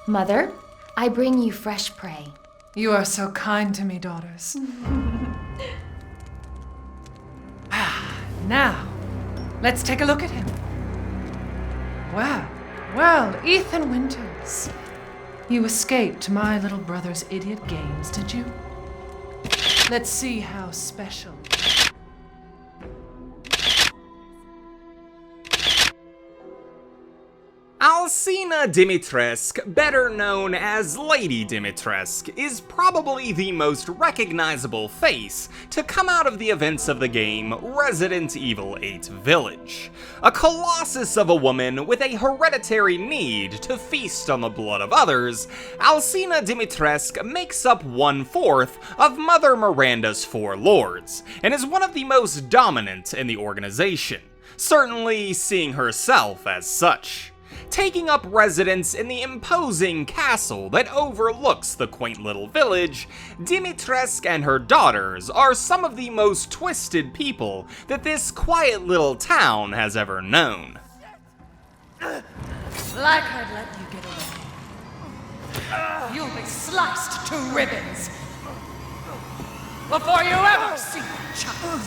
Mother, I bring you fresh prey. You are so kind to me, daughters. Now, let's take a look at him. Well, Ethan Winters. You escaped my little brother's idiot games, did you? Let's see how special. Alcina Dimitrescu, better known as Lady Dimitrescu, is probably the most recognizable face to come out of the events of the game Resident Evil 8 Village. A colossus of a woman with a hereditary need to feast on the blood of others, Alcina Dimitrescu makes up 1/4 of Mother Miranda's 4 lords, and is one of the most dominant in the organization, certainly seeing herself as such. Taking up residence in the imposing castle that overlooks the quaint little village, Dimitrescu and her daughters are some of the most twisted people that this quiet little town has ever known. Like I'd let you get away. You'll be sliced to ribbons before you ever see your child.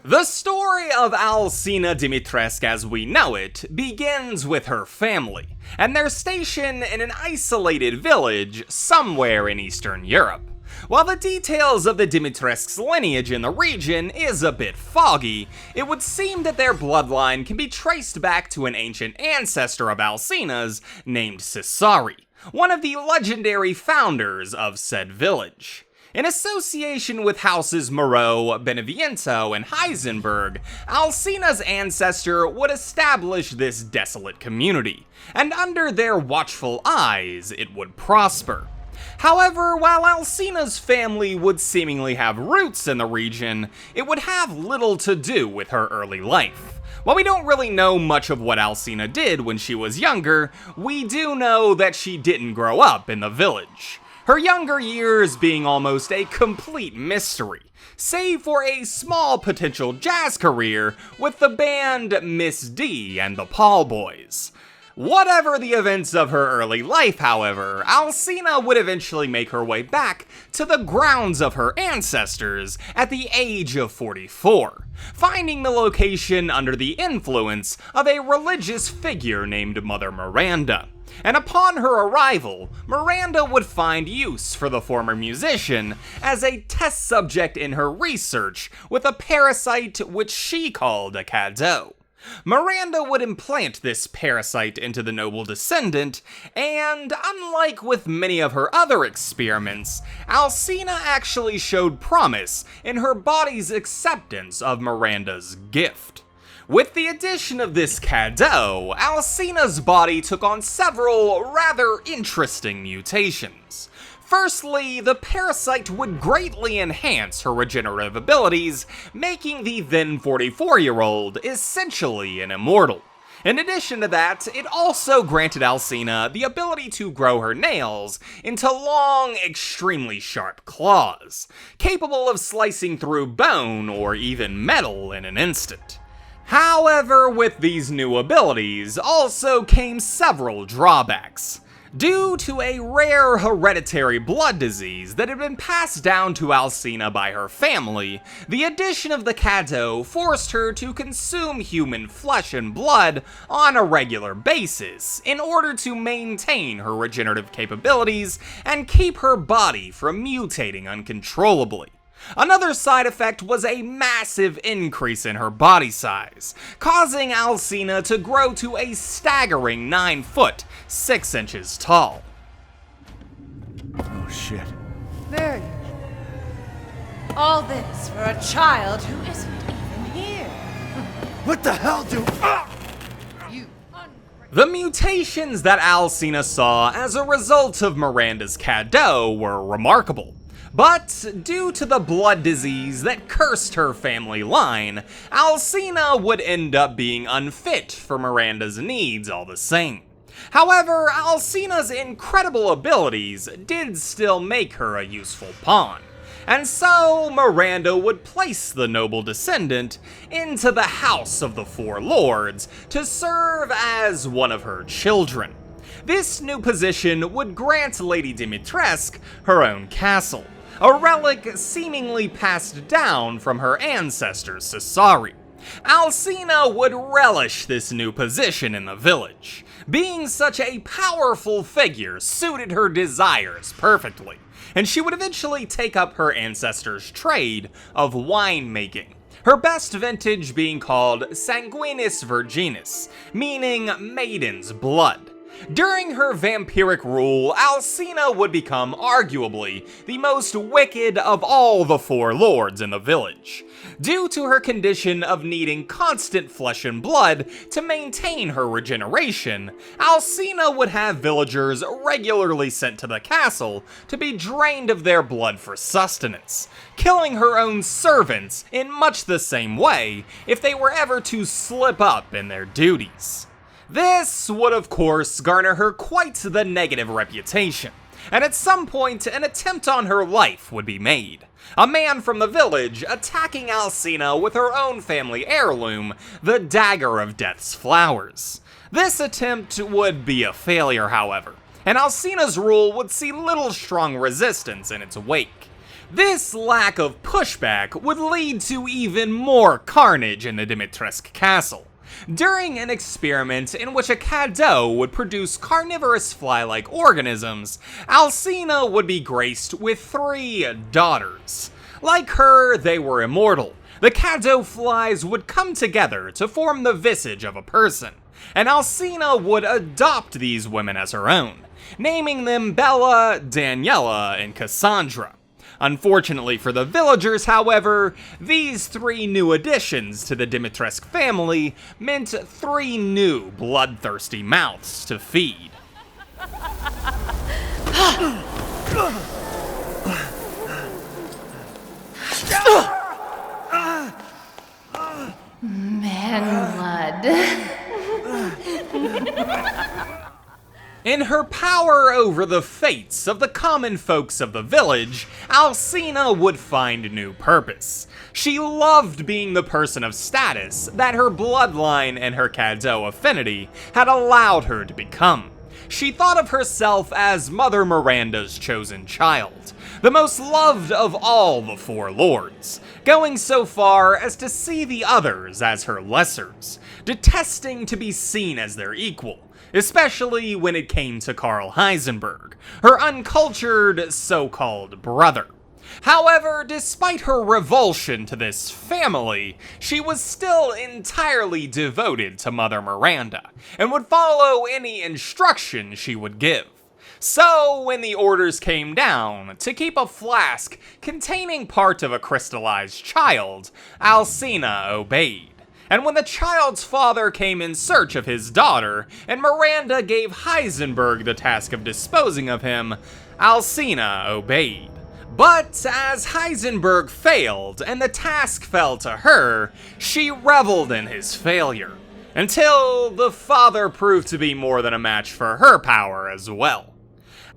The story of Alcina Dimitrescu as we know it begins with her family, and their station in an isolated village somewhere in Eastern Europe. While the details of the Dimitrescu's lineage in the region is a bit foggy, it would seem that their bloodline can be traced back to an ancient ancestor of Alcina's named Cesari, one of the legendary founders of said village. In association with houses Moreau, Beneviento, and Heisenberg, Alcina's ancestor would establish this desolate community, and under their watchful eyes, it would prosper. However, while Alcina's family would seemingly have roots in the region, it would have little to do with her early life. While we don't really know much of what Alcina did when she was younger, we do know that she didn't grow up in the village. Her younger years being almost a complete mystery, save for a small potential jazz career with the band Miss D and the Paul Boys. Whatever the events of her early life, however, Alcina would eventually make her way back to the grounds of her ancestors at the age of 44, finding the location under the influence of a religious figure named Mother Miranda. And upon her arrival, Miranda would find use for the former musician as a test subject in her research with a parasite which she called a cadeau. Miranda would implant this parasite into the noble descendant, and unlike with many of her other experiments, Alcina actually showed promise in her body's acceptance of Miranda's gift. With the addition of this cadeau, Alcina's body took on several rather interesting mutations. Firstly, the parasite would greatly enhance her regenerative abilities, making the then 44-year-old essentially an immortal. In addition to that, it also granted Alcina the ability to grow her nails into long, extremely sharp claws, capable of slicing through bone or even metal in an instant. However, with these new abilities also came several drawbacks. Due to a rare hereditary blood disease that had been passed down to Alcina by her family, the addition of the cadeau forced her to consume human flesh and blood on a regular basis in order to maintain her regenerative capabilities and keep her body from mutating uncontrollably. Another side effect was a massive increase in her body size, causing Alcina to grow to a staggering 9 foot, 6 inches tall. Oh shit. There you go. All this for a child who isn't even here. What the hell do... You The mutations that Alcina saw as a result of Miranda's cadeau were remarkable. But due to the blood disease that cursed her family line, Alcina would end up being unfit for Miranda's needs all the same. However, Alcina's incredible abilities did still make her a useful pawn. And so Miranda would place the noble descendant into the House of the Four Lords to serve as one of her children. This new position would grant Lady Dimitrescu her own castle, a relic seemingly passed down from her ancestor Cesare. Alcina would relish this new position in the village. Being such a powerful figure suited her desires perfectly, and she would eventually take up her ancestor's trade of winemaking, her best vintage being called Sanguinis Virginis, meaning maiden's blood. During her vampiric rule, Alcina would become arguably the most wicked of all the four lords in the village. Due to her condition of needing constant flesh and blood to maintain her regeneration, Alcina would have villagers regularly sent to the castle to be drained of their blood for sustenance, killing her own servants in much the same way if they were ever to slip up in their duties. This would of course garner her quite the negative reputation, and at some point an attempt on her life would be made. A man from the village attacking Alcina with her own family heirloom, the Dagger of Death's Flowers. This attempt would be a failure, however, and Alcina's rule would see little strong resistance in its wake. This lack of pushback would lead to even more carnage in the Dimitrescu castle. During an experiment in which a cadeau would produce carnivorous fly-like organisms, Alcina would be graced with 3 daughters. Like her, they were immortal. The cadeau flies would come together to form the visage of a person, and Alcina would adopt these women as her own, naming them Bella, Daniela, and Cassandra. Unfortunately for the villagers, however, these 3 new additions to the Dimitrescu family meant 3 new bloodthirsty mouths to feed. Man blood. In her power over the fates of the common folks of the village, Alcina would find new purpose. She loved being the person of status that her bloodline and her cadeau affinity had allowed her to become. She thought of herself as Mother Miranda's chosen child, the most loved of all the four lords, going so far as to see the others as her lessers, detesting to be seen as their equal, especially when it came to Karl Heisenberg, her uncultured so-called brother. However, despite her revulsion to this family, she was still entirely devoted to Mother Miranda, and would follow any instruction she would give. So, when the orders came down to keep a flask containing part of a crystallized child, Alcina obeyed. And when the child's father came in search of his daughter, and Miranda gave Heisenberg the task of disposing of him, Alcina obeyed. But as Heisenberg failed and the task fell to her, she reveled in his failure, until the father proved to be more than a match for her power as well.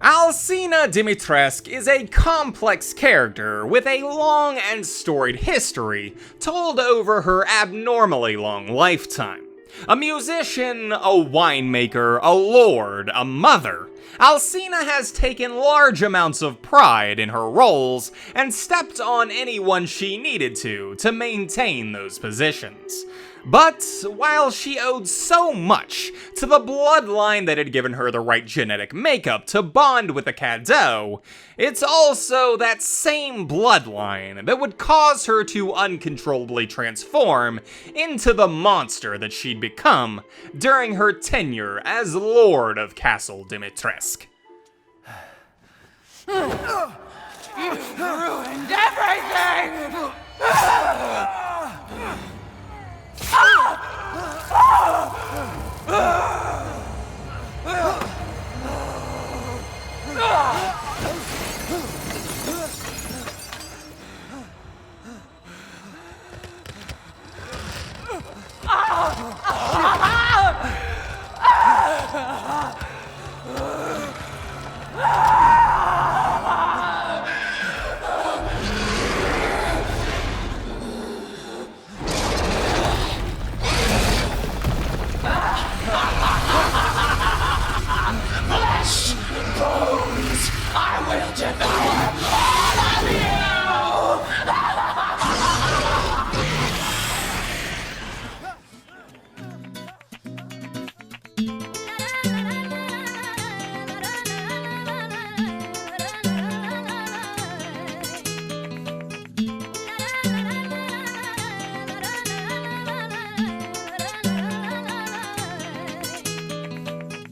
Alcina Dimitrescu is a complex character with a long and storied history told over her abnormally long lifetime. A musician, a winemaker, a lord, a mother, Alcina has taken large amounts of pride in her roles and stepped on anyone she needed to maintain those positions. But while she owed so much to the bloodline that had given her the right genetic makeup to bond with the cadeau, it's also that same bloodline that would cause her to uncontrollably transform into the monster that she'd become during her tenure as Lord of Castle Dimitrescu. You've ruined everything!